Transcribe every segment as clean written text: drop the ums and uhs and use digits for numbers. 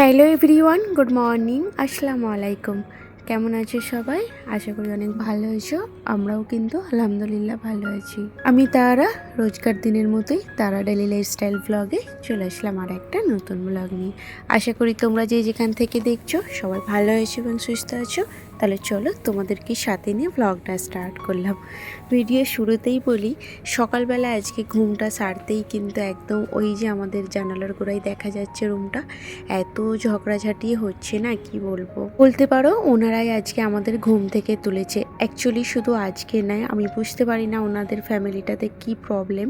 Hello everyone, good morning, আসসালামু আলাইকুম। কেমন আছো সবাই? আশা করি অনেক ভালো আছো। আমরাও কিন্তু আলহামদুলিল্লাহ ভালো আছি। আমি তারা রোজকার দিনের মতোই তারা ডেলি লাইফস্টাইল ব্লগে চলে আসলাম আর একটা নতুন ব্লগ নিয়ে। আশা করি তোমরা যে যেখান থেকে দেখছো সবাই ভালো আছো এবং সুস্থ আছো। তাহলে চলো তোমাদেরকে সাথে নিয়ে ব্লগটা স্টার্ট করলাম। ভিডিও শুরুতেই বলি, সকালবেলা আজকে ঘুমটা সারতেই কিন্তু একদম ওই যে আমাদের জানালার গোড়ায় দেখা যাচ্ছে রুমটা, এত ঝগড়াঝাটি হচ্ছে না কি বলবো। বলতে পারো ওনারাই আজকে আমাদের ঘুম থেকে তুলেছে। অ্যাকচুয়ালি শুধু আজকে নয়, আমি বুঝতে পারি না ওনাদের ফ্যামিলিটাতে কি প্রবলেম।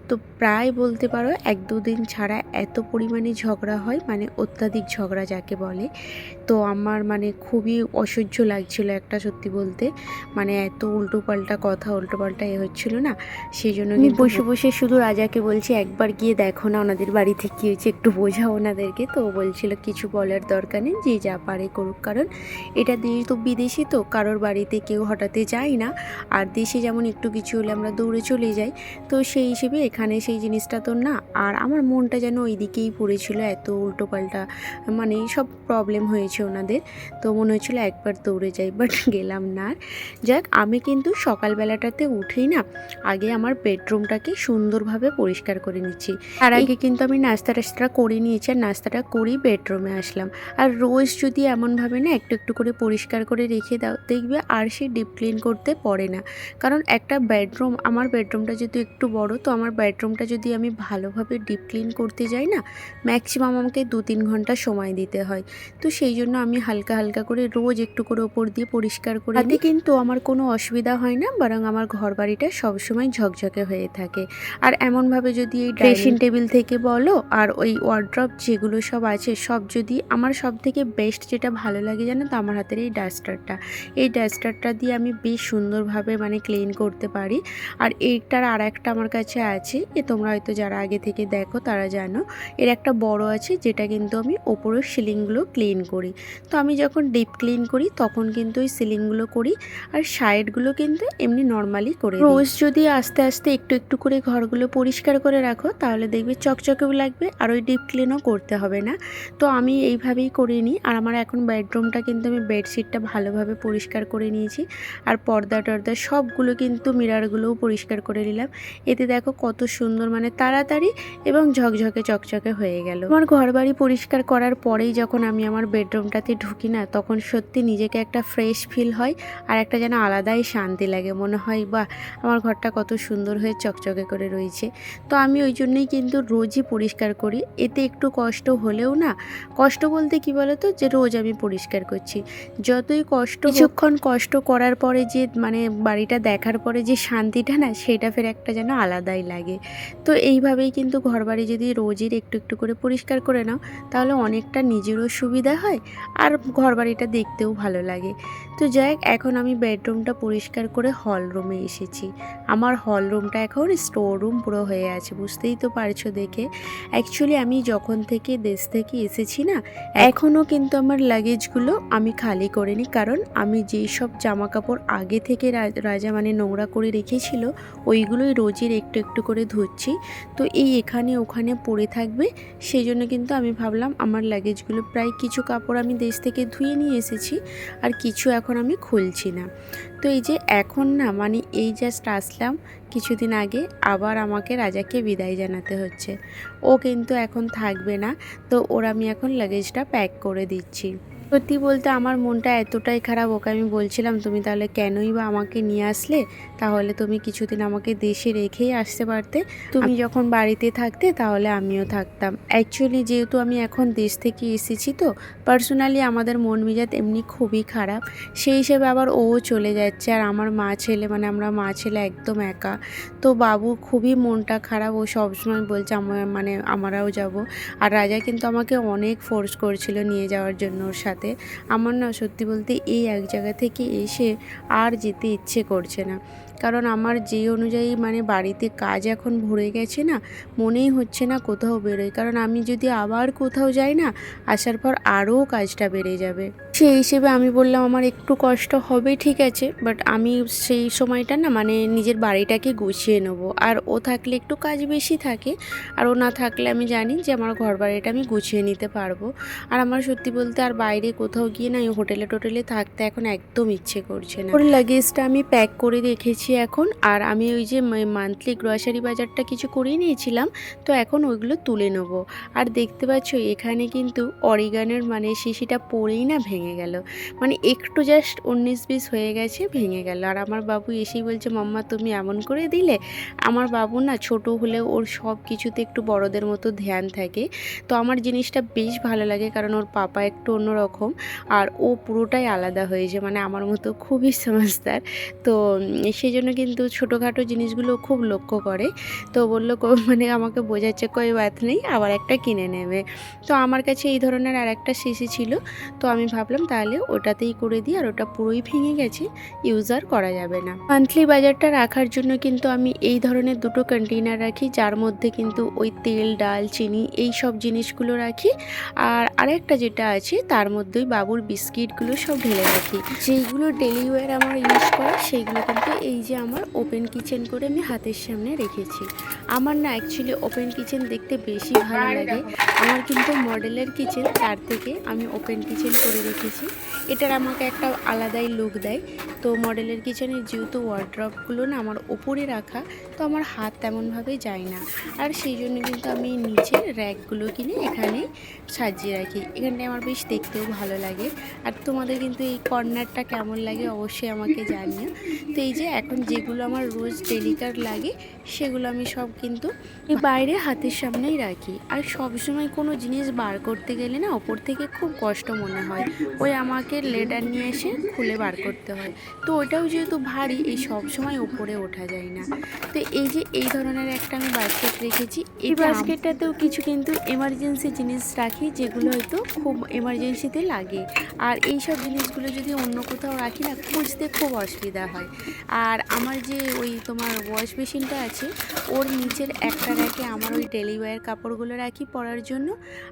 তো প্রায় বলতে পারো 1-2 দিন ছাড়া এত পরিমাণে ঝগড়া হয়, মানে অত্যাধিক ঝগড়া যাকে বলে। তো আমার মানে খুবই অসহ্য লাগছিল একটা, সত্যি বলতে। মানে এত উল্টোপাল্টা কথা, উল্টোপাল্টা হচ্ছিল না, সেই জন্য আমি বসে বসে শুধু রাজাকে বলছি একবার গিয়ে দেখো না ওনাদের বাড়িতে কী হয়েছে, একটু বোঝাও ওনাদেরকে। তো বলছিল কিছু বলার দরকার নেই, যে যা পারে করুক, কারণ এটা দেশ তো বিদেশি, তো কারোর বাড়িতে কেউ হঠাৎই যায় না। আর দেশে যেমন একটু কিছু হলে আমরা দৌড়ে চলে যাই, তো সেই হিসেবে এখানে সেই জিনিসটা তো না। আর আমার মনটা যেন ওই দিকেই পড়েছিল, এত উল্টোপাল্টা মানে সব প্রবলেম হয়েছে ওনাদের। তো মনে হচ্ছিলো একবার দৌড়ে যাই, বাট গেলাম না। যাক, আমি কিন্তু সকালবেলাটাতে উঠেই না আগে আমার বেডরুমটাকে সুন্দরভাবে পরিষ্কার করে নিচ্ছি। তার আগে কিন্তু আমি নাস্তা টাস্তা করে নিয়েছি, আর নাস্তাটা করেই বেডরুমে আসলাম। আর রোজ যদি এমনভাবে না একটু একটু করে পরিষ্কার করে রেখে দাও, দেখবে আর সে ডিপ ক্লিন করতে পড়ে না। কারণ একটা বেডরুম, আমার বেডরুমটা যদি একটু বড়, তো আমার বেডরুমটা যদি আমি ভালোভাবে ডিপ ক্লিন করতে যাই না, ম্যাক্সিমাম আমাকে 2-3 ঘন্টা সময় দিতে হয়। তো সেই জন্য আমি হালকা হালকা করে রোজ একটু করে ওপর দিয়ে পরিষ্কার করে নিই। কিন্তু আমার কোনো অসুবিধা হয় না, বরং আমার ঘর বাড়িটা সবসময় ঝকঝকে হয়ে থাকে। আর এমনভাবে যদি এই ড্রেসিং টেবিল থেকে বলো আর ওই ওয়ার্ড্রপ যেগুলো সব আছে, সব যদি আমার সব থেকে বেস্ট যেটা ভালো লাগে জানো তো, আমার হাতের এই ডাস্টারটা। এই ডাস্টারটা দিয়ে আমি বেশ সুন্দরভাবে মানে ক্লিন করতে পারি। আর এইটার আর একটা আমার কাছে আছে, তোমরা হয়তো যারা আগে থেকে দেখো তারা জানো, এর একটা বড় আছে, যেটা কিন্তু আমি ওপরের সিলিংগুলো ক্লিন করি। তো আমি যখন ডিপ ক্লিন করি তখন কিন্তু ওই সিলিংগুলো করি, আর সাইডগুলো কিন্তু এমনি নর্মালি করে। রোজ যদি আস্তে আস্তে একটু একটু করে ঘরগুলো পরিষ্কার করে রাখো, তাহলে দেখবে চকচকেও লাগবে, আর ওই ডিপ ক্লিনও করতে হবে না। তো আমি এইভাবেই করে নিই। আর আমার এখন বেডরুমটা কিন্তু আমি বেডশিটটা ভালোভাবে পরিষ্কার করে নিয়েছি, আর পর্দা টর্দা সবগুলো কিন্তু মিরারগুলোও পরিষ্কার করে নিলাম। এতে দেখো কত সুন্দর, মানে তাড়াতাড়ি এবং ঝকঝকে চকচকে হয়ে গেল। আমার ঘর বাড়ি পরিষ্কার করার পরেই যখন আমি আমার বেডরুমটাতে ঢুকি না, তখন সত্যি নিজেকে একটা ফ্রেশ ফিল হয়, আর একটা যেন আলাদাই শান্তি লাগে। মনে হয় বাহ, আমার ঘরটা কত সুন্দর হয়ে চকচকে করে রয়েছে। তো আমি ওই জন্যই কিন্তু রোজই পরিষ্কার করি। এতে একটু কষ্ট হলেও না, কষ্ট বলতে কি বলতো, যে রোজ আমি পরিষ্কার করছি, যতই কষ্ট, কিছুক্ষণ কষ্ট করার পরে যে মানে বাড়িটা দেখার পরে যে শান্তিটা না, সেটা ফের একটা যেন আলাদাই লাগে। তো এইভাবেই কিন্তু ঘর বাড়ি যদি রোজের একটু একটু করে পরিষ্কার করে নাও, তাহলে অনেকটা নিজেরও সুবিধা হয়, আর ঘর বাড়িটা দেখতেও ভালো লাগে। তো যাই হোক, এখন আমি বেডরুমটা পরিষ্কার করে হল রুমে এসেছি। আমার হল রুমটা এখন স্টোর রুম পুরো হয়ে আছে, বুঝতেই তো পারছো দেখে। অ্যাকচুয়ালি আমি যখন থেকে দেশ থেকে এসেছি না, এখনও কিন্তু আমার লাগেজগুলো আমি খালি করিনি, কারণ আমি যেই সব জামা কাপড় আগে থেকে রাজা মানে নোংরা করে রেখেছিল, ওইগুলোই রোজের একটু একটু করে ধুচ্ছি। তো এই এখানে ওখানে পড়ে থাকবে, সেই জন্য কিন্তু আমি ভাবলাম আমার লাগেজগুলো, প্রায় কিছু কাপড় আমি দেশ থেকে ধুয়ে নিয়ে এসেছি, আর কিছু এখন আমি খুলছি না। তো এই যে এখন না, মানে এই জাস্ট আসলাম কিছুদিন আগে, আবার আমাকে রাজাকে বিদায় জানাতে হচ্ছে। ও কিন্তু এখন থাকবে না, তো ওর আমি এখন লাগেজটা প্যাক করে দিচ্ছি। সত্যি বলতে আমার মনটা এতটাই খারাপ, ওকে আমি বলছিলাম তুমি তাহলে কেনই বা আমাকে নিয়ে আসলে, তাহলে তুমি কিছুদিন আমাকে দেশে রেখেই আসতে পারতে, তুমি যখন বাড়িতে থাকতে তাহলে আমিও থাকতাম। অ্যাকচুয়ালি যেহেতু আমি এখন দেশ থেকে এসেছি, তো পার্সোনালি আমাদের মন মেজাজ এমনি খুবই খারাপ, সেই হিসেবে আবার ও চলে যাচ্ছে, আর আমার মা ছেলে, মানে আমরা মা ছেলে একদম একা। তো বাবু খুবই মনটা খারাপ, ও সবসময় বলছে আমরাও যাব। আর রাজা কিন্তু আমাকে অনেক ফোর্স করছিল নিয়ে যাওয়ার জন্য ওর সাথে। সাথে আমার না সত্যি বলতে এই এক জায়গা থেকে এসে আর যেতে ইচ্ছে করছে না। কারণ আমার যে অনুযায়ী মানে বাড়িতে কাজ এখন ভরে গেছে না, মনেই হচ্ছে না কোথাও বেরোই। কারণ আমি যদি আবার কোথাও যাই না, আসার পর আরও কাজটা বেড়ে যাবে। সেই হিসেবে আমি বললাম আমার একটু কষ্ট হবে ঠিক আছে, বাট আমি সেই সময়টা না মানে নিজের বাড়িটাকে গুছিয়ে নেবো। আর ও থাকলে একটু কাজ বেশি থাকে, আর ও না থাকলে আমি জানি যে আমার ঘর বাড়িটা আমি গুছিয়ে নিতে পারবো। আর আমার সত্যি বলতে আর বাইরে কোথাও গিয়ে না হোটেলে টোটেলে থাকতে এখন একদম ইচ্ছে করছে না। ওর লাগেজটা আমি প্যাক করে রেখেছি এখন। আর আমি ওই যে মান্থলি গ্রসারি বাজারটা কিছু করেই নিয়েছিলাম, তো এখন ওইগুলো তুলে নেবো। আর দেখতে পাচ্ছ এখানে কিন্তু অরিগানের মানে শিশিটা পড়েই না ভেঙে গেল, মানে একটু জাস্ট 19-20 হয়ে গেছে, ভেঙে গেল। আর আমার বাবু এসেই বলছে মাম্মা তুমি এমন করে দিলে। আমার বাবু না ছোট হলেও ওর সব কিছুতে একটু বড়দের মতো ধ্যান থাকে, তো আমার জিনিসটা বেশ ভালো লাগে। কারণ ওর পাপা একটু অন্যরকম আর ও পুরোটাই আলাদা হয়েছে, মানে আমার মতো খুবই সমঝদার। তো সেই জন্য কিন্তু ছোটোখাটো জিনিসগুলো খুব লক্ষ্য করে। তো বললো মানে আমাকে বোঝাচ্ছে কই বাত নেই, আবার একটা কিনে নেবে। তো আমার কাছে এই ধরনের আর একটা শিশি ছিল, তো আমি ভাবলাম তাহলে ওটাতেই করে দিই। আর ওটা পুরোই ভেঙে গেছে, ইউজ আর করা যাবে না। মান্থলি বাজারটা রাখার জন্য কিন্তু আমি এই ধরনের দুটো কন্টেইনার রাখি, যার মধ্যে কিন্তু ওই তেল ডাল চিনি এই সব জিনিসগুলো রাখি। আর আরেকটা যেটা আছে তার মধ্যেই বাবুর বিস্কিটগুলো সব ঢেলে রাখি। যেইগুলো ডেলি ওয়্যার আমার ইউজ করা সেইগুলো কিন্তু এই যে আমার ওপেন কিচেন করে আমি হাতের সামনে রেখেছি। আমার না অ্যাকচুয়ালি ওপেন কিচেন দেখতে বেশি ভালো লাগে। আমার কিন্তু মডেলের কিচেন, তার থেকে আমি ওপেন কিচেন করে রেখেছি। এটার আমাকে একটা আলাদাই লুক দেয়। তো মডেলের কিচেনের যেহেতু ওয়ার্ড্রপগুলো না আমার ওপরে রাখা, তো আমার হাত তেমনভাবে যায় না। আর সেই জন্য কিন্তু আমি নিচের র্যাকগুলো কিনে এখানে সাজিয়ে রাখি। এখানটা আমার বেশ দেখতেও ভালো লাগে। আর তোমাদের কিন্তু এই কর্নারটা কেমন লাগে অবশ্যই আমাকে জানিও। তো এই যে এখন যেগুলো আমার রোজ ডেলিকার লাগে সেগুলো আমি সব কিন্তু বাইরে হাতের সামনেই রাখি। আর সবসময় কোনো জিনিস বার করতে গেলে না ওপর থেকে খুব কষ্ট মনে হয়, ওই আমাকে লেডার নিয়ে এসে খুলে বার করতে হয়। তো ওইটাও যেহেতু ভারী, এই সব সময় ওপরে ওঠা যায় না। তো এই যে এই ধরনের একটা আমি বাস্কেট রেখেছি। এই বাস্কেটটাতেও কিছু কিন্তু এমার্জেন্সি জিনিস রাখি, যেগুলো হয়তো খুব এমার্জেন্সিতে লাগে। আর এই সব জিনিসগুলো যদি অন্য কোথাও রাখি না, খুঁজতে খুব অসুবিধা হয়। আর আমার যে ওই তোমার ওয়াশ মেশিনটা আছে, ওর নিচের একটা র্যাকে আমার ওই ডেলি ওয়্যার কাপড়গুলো রাখি পরার জন্য।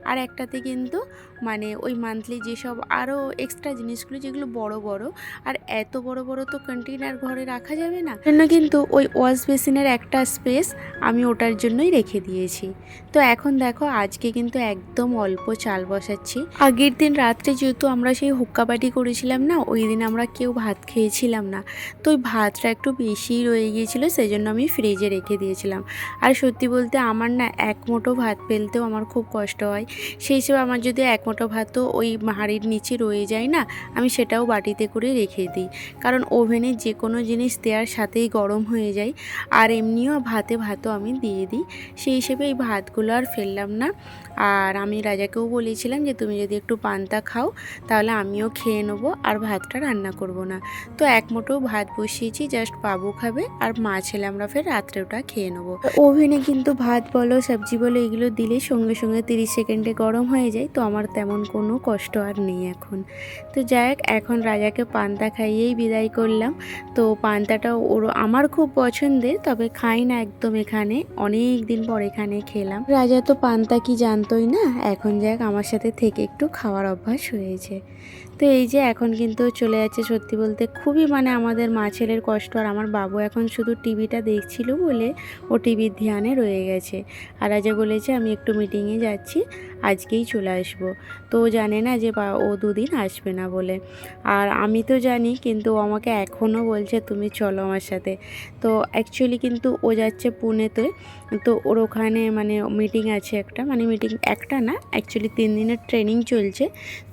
আর একটাতে কিন্তু মানে ওই মান্থলি যেসব আরও এক্সট্রা জিনিসগুলো যেগুলো বড় বড়, আর এত বড় বড় তো কন্টেইনার ঘরে রাখা যাবে না, জন্য কিন্তু ওই ওয়াশ বেসিনের একটা স্পেস আমি ওটার জন্যই রেখে দিয়েছি। তো এখন দেখো আজকে কিন্তু একদম অল্প চাল বসাচ্ছি। আগের দিন রাত্রে যেহেতু আমরা সেই হুক্কা পার্টি করেছিলাম না, ওই দিন আমরা কেউ ভাত খেয়েছিলাম না, তো ওই ভাতটা একটু বেশিই রয়ে গিয়েছিলো, সেই জন্য আমি ফ্রিজে রেখে দিয়েছিলাম। আর সত্যি বলতে আমার না এক মুঠো ভাত ফেলতেও আমার খুব কষ্ট হয়। সেই হিসেবে আমার যদি এক মুঠো ভাতও ওই হাঁড়ির নিচে রয়ে যায় না, আমি সেটাও বাটিতে করে রেখে দিই। কারণ ওভেনে যে কোনো জিনিস দেওয়ার সাথেই গরম হয়ে যায়। আর এমনিও ভাতও আমি দিয়ে দিই। সেই হিসেবে এই ভাতগুলো আর ফেললাম না। আর আমি রাজাকেও বলেছিলাম যে তুমি যদি একটু পান্তা খাও তাহলে আমিও খেয়ে নেবো, আর ভাতটা রান্না করব না। তো এক মুঠো ভাত বসিয়েছি, জাস্ট বাবু খাবে আর মা ছেলে আমরা ফের রাত্রে ওটা খেয়ে নেবো। ওভেনে কিন্তু ভাত বলো সবজি বলো এগুলো দিলে সঙ্গে সঙ্গে 30 সেকেন্ডে গরম হয়ে যায়, তো আমার তেমন কোনো কষ্ট আর নেই এখন। তো যাই হোক, এখন রাজাকে পান্তা খাইয়েই বিদায় করলাম। তো পান্তাটাও আমার খুব পছন্দের, তবে খাই না একদম, এখানে অনেক দিন পর এখানে খেলাম। রাজা তো পান্তা কি জানতোই না, এখন যাক আমার সাথে থেকে একটু খাওয়ার অভ্যাস হয়েছে। তো এই যে এখন কিন্তু চলে যাচ্ছে, সত্যি বলতে খুবই মানে আমাদের মা ছেলের কষ্ট। আর আমার বাবু এখন শুধু টিভিটা দেখছিল বলে ও টিভির ধ্যানে রয়ে গেছে। আর রাজা বলেছে আমি একটু মিটিংয়ে যাচ্ছি, আজকেই চলে আসবো। তো ও জানে না যে ও দুদিন আসবে না বলে। আর আমি তো জানি, কিন্তু ও আমাকে এখনও বলছে তুমি চলো আমার সাথে। তো অ্যাকচুয়ালি কিন্তু ও যাচ্ছে পুনেতে, তো ওর ওখানে মানে মিটিং আছে একটা, মানে মিটিং একটা না অ্যাকচুয়ালি 3 দিনের ট্রেনিং চলছে,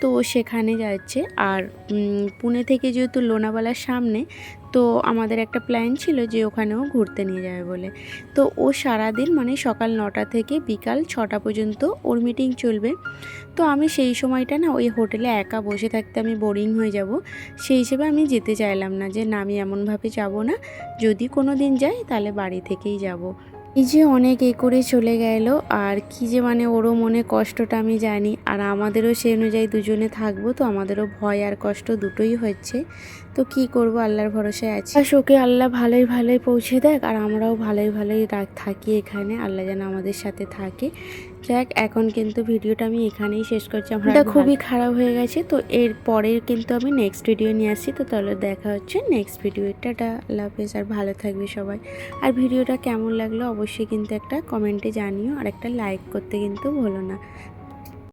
তো ও সেখানে যাচ্ছে। আর পুনে থেকে যেহেতু লোনাওয়ালার সামনে, তো আমাদের একটা প্ল্যান ছিল যে ওখানেও ঘুরতে নিয়ে যাবে বলে। তো ও সারাদিন মানে সকাল 9টা থেকে বিকাল 6টা পর্যন্ত ওর মিটিং চলবে। তো আমি সেই সময়টা না ওই হোটেলে একা বসে থাকতে আমি বোরিং হয়ে যাব, সেই হিসেবে আমি যেতে চাইলাম না, যে না আমি এমনভাবে যাব না, যদি কোনো দিন যাই তাহলে বাড়ি থেকেই যাব। এই যে অনেক এ করে চলে গেল, আর কি যে মানে ওরও মনে কষ্টটা আমি জানি, আর আমাদেরও সেই অনুযায়ী দুজনে থাকবো, তো আমাদেরও ভয় আর কষ্ট দুটোই হচ্ছে। তো কি করব, আল্লাহর ভরসায় আছি। আর ওকে আল্লাহ ভালোই ভালোই পৌঁছে দেখ, আর আমরাও ভালোই ভালোই থাকি এখানে, আল্লাহ যেন আমাদের সাথে থাকে। যাক, এখন কিন্তু ভিডিওটা আমি এখানেই শেষ করছি। এটা খুবই খারাপ হয়ে গেছে, তো এর পরে কিন্তু আমি নেক্সট ভিডিও নিয়ে আসছি। তো তাহলে দেখা হচ্ছে নেক্সট ভিডিও। টাটা, আল্লাহ হাফেজ, আর ভালো থাকবে সবাই। আর ভিডিওটা কেমন লাগলো অবশ্যই কিন্তু একটা কমেন্টে জানিও, আর একটা লাইক করতে কিন্তু ভুলো না।